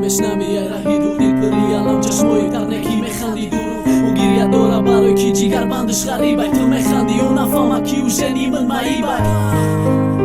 بشنوی رهی دودی پری علم چشمایی ترنکی میخندی درو و گیریه داره برای کی جیگر بندش غریبه تو میخندی و نفهمه کی و شنی من معیبه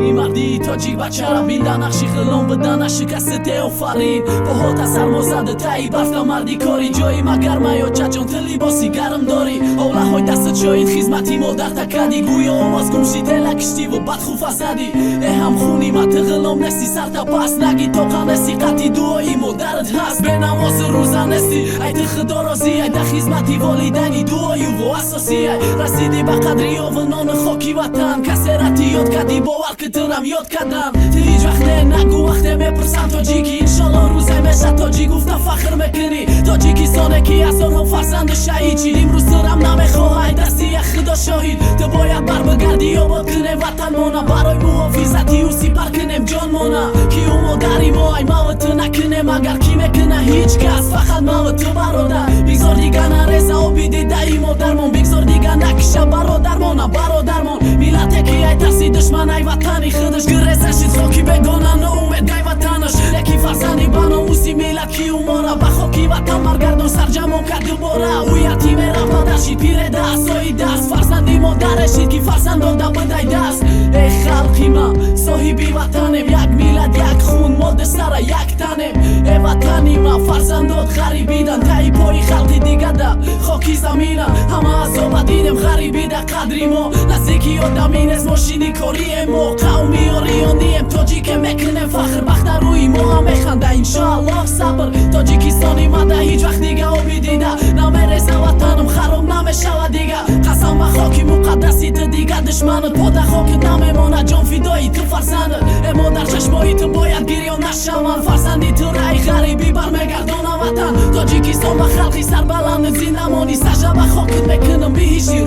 این مردی تاجیک بچه را بینده نقشی خلام بدن شکست آفرین با هات سرما زده تایی برفته مردی کاری جایی مگر میا جان تلی باسی گرم داری اوله های دست شاید خیزمتی مادر تکدی گویا آواز گمشی تلکشتی و بد خوف زدی هم خونی مت غلام نستی سر تا پس نگی تو قنستی قطی دوایی مادرت هست به نماز روزه نستی ای تخدا رازی ای ده خیزمتی والیدنی دوایی و اساسی ای رسیدی به قدری و نان خاکی وطن کسی رتی یاد کردی باور که ترم یاد کردم تی هیچ وقت نگو وقت میپرسم تاجیکی انشالله روزه میشه تاجی گفته فخر میکنی تاجیکستانه کی از آنها فرزند شهید چی امروز سرم نمیخواه دستی خدا شاهید تو باید بر بگردی آباد کنه وطن مانا برای محافظتی و سیپر کنیم جان مانا کی و مادری ما ای موت نکنه مگر کی میکنه هیچ کس فقط موت برادر بگذار دیگه نرزه و بیدی دایی مادرمان بگذار دیگه نکشه برادرمان برادرمان میلته کی ای ترسی دشمن ای وطنی خودش گرزه شید خاکی بگانه ناامید گای وطنش یکی فرزندی بناموسی میلت کی و مانا بخاکی وطن مرگردان سرجمع کرد دوباره او یتیم رفت داشید پیر دست سایی دست فرزندی مادرشید کی فرزند داده بدای دست ای خلقی ما صاحبی وطنم یک میلت یک خون ماده سر یک تنم ای وطنی ما فرزندات غریبیدن تایی پای خلقی دیگه ده خاکی زمینه همه عذاب دیدم غریبیده قدری ما نزدیکی آدمین از ماشینی کاری ما قومی آریانیم تاجیک میکنه فخر بخت روی ما هم میخنده انشاءالله صبر تاجیکستانی مده هیچ وقت دیگه آبی دیده نمیرسه وطنم خراب نمیشه دیگه قسم به خاکی مقدسی تو دیگه دشمنت پاده خاکت نمیمانه جان فدایی تو فرزندت ای مادر چشمایی تو باید گریان نشه من فرزندی تو رای غریبی برمیگردانه وطن تاجیکستان و خلقی سر بلند زندمانی سجده به خاکت میکنم به هیچی